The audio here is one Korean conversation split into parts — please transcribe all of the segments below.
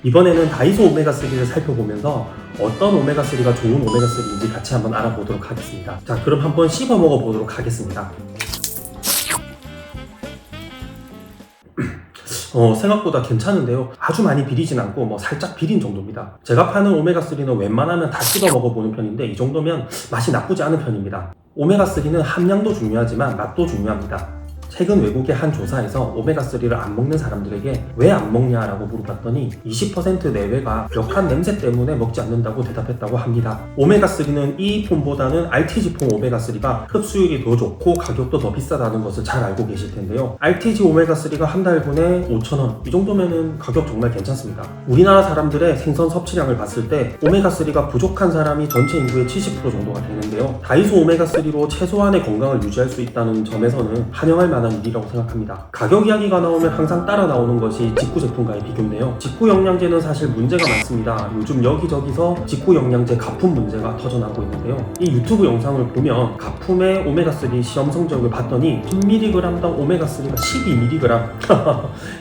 이번에는 다이소 오메가3를 살펴보면서 어떤 오메가3가 좋은 오메가3인지 같이 한번 알아보도록 하겠습니다. 자, 그럼 한번 씹어 먹어보도록 하겠습니다. 생각보다 괜찮은데요. 아주 많이 비리진 않고 살짝 비린 정도입니다. 제가 파는 오메가3는 웬만하면 다 씹어 먹어보는 편인데 이 정도면 맛이 나쁘지 않은 편입니다. 오메가3는 함량도 중요하지만 맛도 중요합니다. 최근 외국의 한 조사에서 오메가3를 안 먹는 사람들에게 왜 안 먹냐라고 물어봤더니 20% 내외가 벽한 냄새 때문에 먹지 않는다고 대답했다고 합니다. 오메가3는 이 폼보다는 RTG폼 오메가3가 흡수율이 더 좋고 가격도 더 비싸다는 것을 잘 알고 계실 텐데요. RTG 오메가3가 한 달분에 5,000원, 이 정도면은 가격 정말 괜찮습니다. 우리나라 사람들의 생선 섭취량을 봤을 때 오메가3가 부족한 사람이 전체 인구의 70% 정도가 되는데요. 다이소 오메가3로 최소한의 건강을 유지할 수 있다는 점에서는 환영할 만한 일이라고 생각합니다. 가격 이야기가 나오면 항상 따라 나오는 것이 직구 제품과의 비교인데요. 직구 영양제는 사실 문제가 많습니다. 요즘 여기저기서 직구 영양제 가품 문제가 터져나오고 있는데요. 이 유튜브 영상을 보면 가품의 오메가3 시험 성적을 봤더니 10mg당 오메가3가 12mg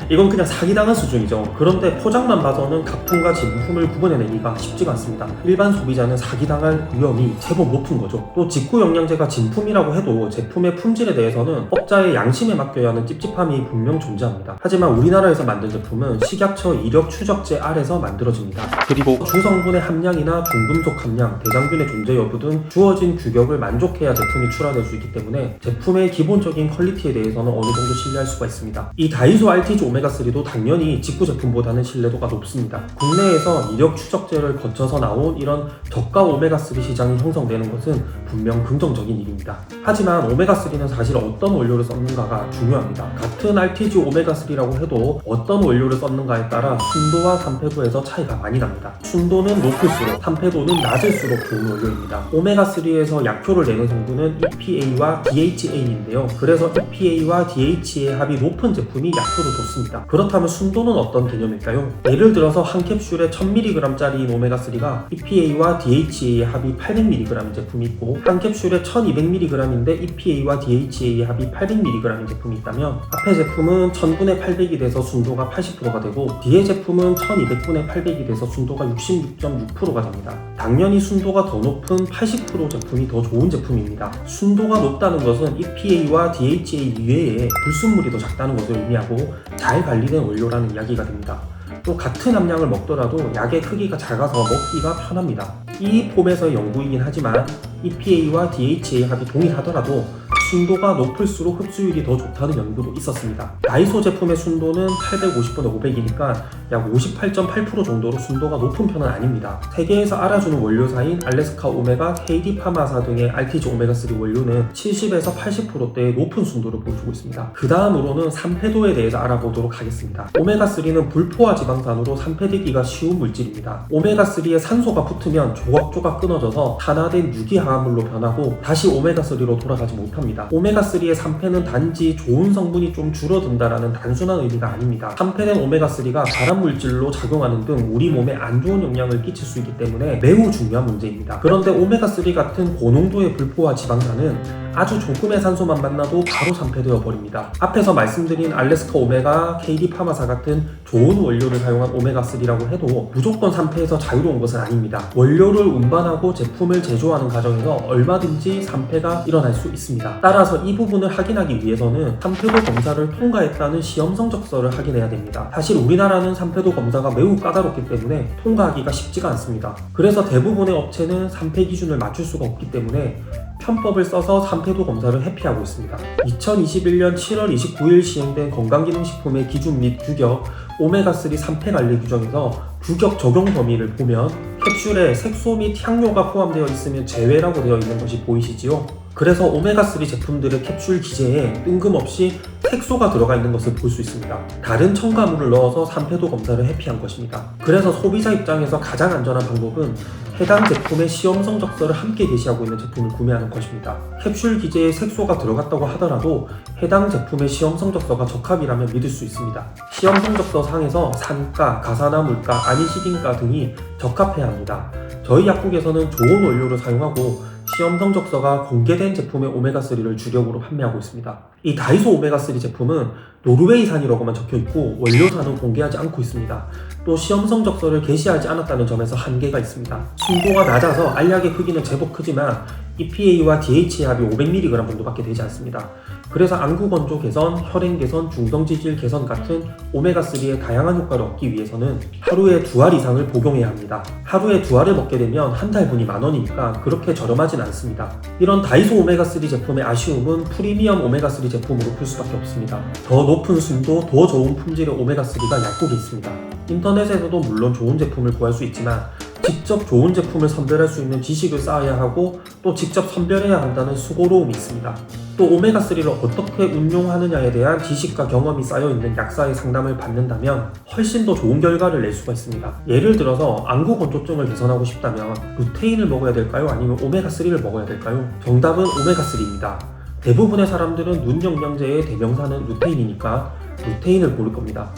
이건 그냥 사기당한 수준이죠. 그런데 포장만 봐서는 가품과 진품을 구분해내기가 쉽지가 않습니다. 일반 소비자는 사기당할 위험이 제법 높은 거죠. 또 직구 영양제가 진품이라고 해도 제품의 품질에 대해서는 업자의 양심에 맡겨야 하는 찝찝함이 분명 존재합니다. 하지만 우리나라에서 만든 제품은 식약처 이력 추적제 아래서 만들어집니다. 그리고 주성분의 함량이나 중금속 함량, 대장균의 존재 여부 등 주어진 규격을 만족해야 제품이 출하될 수 있기 때문에 제품의 기본적인 퀄리티에 대해서는 어느 정도 신뢰할 수가 있습니다. 이 다이소 RTG 오메가3도 당연히 직구 제품보다는 신뢰도가 높습니다. 국내에서 이력 추적제를 거쳐서 나온 이런 저가 오메가3 시장이 형성되는 것은 분명 긍정적인 일입니다. 하지만 오메가3는 사실 어떤 원료를 썼는가가 중요합니다. 같은 RTG 오메가3라고 해도 어떤 원료를 썼는가에 따라 순도와 산패도에서 차이가 많이 납니다. 순도는 높을수록 산패도는 낮을수록 좋은 원료입니다. 오메가3에서 약효를 내는 성분은 EPA와 DHA인데요. 그래서 EPA와 DHA의 합이 높은 제품이 약효도 좋습니다. 그렇다면 순도는 어떤 개념일까요? 예를 들어서 한 캡슐에 1000mg짜리인 오메가3가 EPA와 DHA의 합이 800mg인 제품이 있고 한 캡슐에 1200mg인데 EPA와 DHA의 합이 800mg인 제품이 있다면 앞의 제품은 1000분의 800이 돼서 순도가 80%가 되고 뒤의 제품은 1200분의 800이 돼서 순도가 66.6%가 됩니다. 당연히 순도가 더 높은 80% 제품이 더 좋은 제품입니다. 순도가 높다는 것은 EPA와 DHA 이외에 불순물이 더 작다는 것을 의미하고 잘 관리된 원료라는 이야기가 됩니다. 또 같은 함량을 먹더라도 약의 크기가 작아서 먹기가 편합니다. 이 폼에서의 연구이긴 하지만 EPA와 DHA 합이 동일하더라도 순도가 높을수록 흡수율이 더 좋다는 연구도 있었습니다. 다이소 제품의 순도는 850분의 500이니까 약 58.8% 정도로 순도가 높은 편은 아닙니다. 세계에서 알아주는 원료사인 알래스카 오메가, KD 파마사 등의 RTG 오메가3 원료는 70에서 80%대의 높은 순도를 보여주고 있습니다. 그 다음으로는 산패도에 대해서 알아보도록 하겠습니다. 오메가3는 불포화 지방산으로 산패되기가 쉬운 물질입니다. 오메가3에 산소가 붙으면 조각조각 끊어져서 산화된 유기화합물로 변하고 다시 오메가3로 돌아가지 못합니다. 오메가3의 산패는 단지 좋은 성분이 좀 줄어든다라는 단순한 의미가 아닙니다. 산패된 오메가3가 발암물질로 작용하는 등 우리 몸에 안 좋은 영향을 끼칠 수 있기 때문에 매우 중요한 문제입니다. 그런데 오메가3 같은 고농도의 불포화 지방산은 아주 조금의 산소만 만나도 바로 산패되어 버립니다. 앞에서 말씀드린 알래스카 오메가, KD 파마사 같은 좋은 원료를 사용한 오메가3라고 해도 무조건 산패에서 자유로운 것은 아닙니다. 원료를 운반하고 제품을 제조하는 과정에서 얼마든지 산패가 일어날 수 있습니다. 따라서 이 부분을 확인하기 위해서는 산패도 검사를 통과했다는 시험 성적서를 확인해야 됩니다. 사실 우리나라는 산패도 검사가 매우 까다롭기 때문에 통과하기가 쉽지가 않습니다. 그래서 대부분의 업체는 산패 기준을 맞출 수가 없기 때문에 편법을 써서 산패도 검사를 회피하고 있습니다. 2021년 7월 29일 시행된 건강기능식품의 기준 및 규격 오메가3 산패관리 규정에서 규격 적용 범위를 보면 캡슐에 색소 및 향료가 포함되어 있으면 제외라고 되어 있는 것이 보이시지요? 그래서 오메가3 제품들의 캡슐 기재에 뜬금없이 색소가 들어가 있는 것을 볼 수 있습니다. 다른 첨가물을 넣어서 산패도 검사를 회피한 것입니다. 그래서 소비자 입장에서 가장 안전한 방법은 해당 제품의 시험 성적서를 함께 게시하고 있는 제품을 구매하는 것입니다. 캡슐 기재에 색소가 들어갔다고 하더라도 해당 제품의 시험 성적서가 적합이라면 믿을 수 있습니다. 시험 성적서 상에서 산가, 가산화물가, 아니시딘가 등이 적합해야 합니다. 저희 약국에서는 좋은 원료를 사용하고 시험 성적서가 공개된 제품의 오메가3를 주력으로 판매하고 있습니다. 이 다이소 오메가3 제품은 노르웨이산이라고만 적혀있고 원료산은 공개하지 않고 있습니다. 또 시험 성적서를 게시하지 않았다는 점에서 한계가 있습니다. 순도가 낮아서 알약의 크기는 제법 크지만 EPA와 DHA 합이 500mg 정도밖에 되지 않습니다. 그래서 안구 건조 개선, 혈행 개선, 중성 지질 개선 같은 오메가3의 다양한 효과를 얻기 위해서는 하루에 2알 이상을 복용해야 합니다. 하루에 2알을 먹게 되면 한 달분이 10,000원이니까 그렇게 저렴하진 않습니다. 이런 다이소 오메가3 제품의 아쉬움은 프리미엄 오메가3 제품으로 풀 수밖에 없습니다. 더 높은 순도, 더 좋은 품질의 오메가3가 약국에 있습니다. 인터넷에서도 물론 좋은 제품을 구할 수 있지만 직접 좋은 제품을 선별할 수 있는 지식을 쌓아야 하고 또 직접 선별해야 한다는 수고로움이 있습니다. 또 오메가3를 어떻게 운용하느냐에 대한 지식과 경험이 쌓여있는 약사의 상담을 받는다면 훨씬 더 좋은 결과를 낼 수가 있습니다. 예를 들어서 안구 건조증을 개선하고 싶다면 루테인을 먹어야 될까요? 아니면 오메가3를 먹어야 될까요? 정답은 오메가3입니다. 대부분의 사람들은 눈 영양제의 대명사는 루테인이니까 루테인을 고를 겁니다.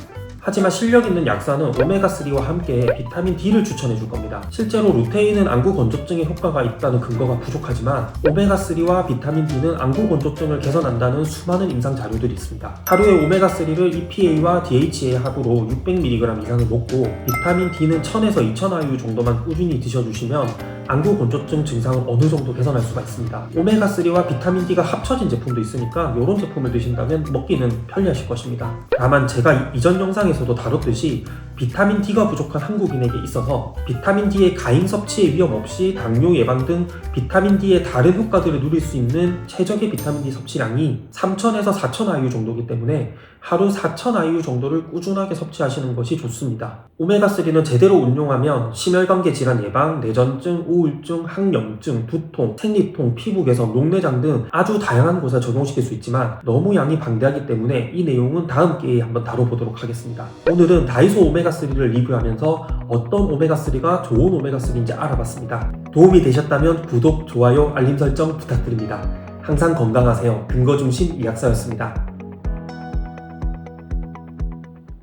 하지만 실력 있는 약사는 오메가3와 함께 비타민 D를 추천해 줄 겁니다. 실제로 루테인은 안구 건조증에 효과가 있다는 근거가 부족하지만 오메가3와 비타민 D는 안구 건조증을 개선한다는 수많은 임상 자료들이 있습니다. 하루에 오메가3를 EPA와 DHA 합으로 600mg 이상을 먹고 비타민 D는 1000에서 2000IU 정도만 꾸준히 드셔주시면 안구 건조증 증상을 어느 정도 개선할 수가 있습니다. 오메가3와 비타민 D가 합쳐진 제품도 있으니까 이런 제품을 드신다면 먹기는 편리하실 것입니다. 다만 제가 이전 영상에서도 다뤘듯이 비타민 D가 부족한 한국인에게 있어서 비타민 D의 가행 섭취의 위험 없이 당뇨 예방 등 비타민 D의 다른 효과들을 누릴 수 있는 최적의 비타민 D 섭취량이 3000에서 4000IU 정도이기 때문에 하루 4000IU 정도를 꾸준하게 섭취하시는 것이 좋습니다. 오메가3는 제대로 운용하면 심혈관계 질환 예방, 내전증, 우울증, 항염증, 두통, 생리통, 피부 개선, 녹내장 등 아주 다양한 곳에 적용시킬 수 있지만 너무 양이 방대하기 때문에 이 내용은 다음 기회에 한번 다뤄보도록 하겠습니다. 오늘은 다이소 오메가3를 리뷰하면서 어떤 오메가3가 좋은 오메가3인지 알아봤습니다. 도움이 되셨다면 구독, 좋아요, 알림 설정 부탁드립니다. 항상 건강하세요. 근거 중심 이약사였습니다.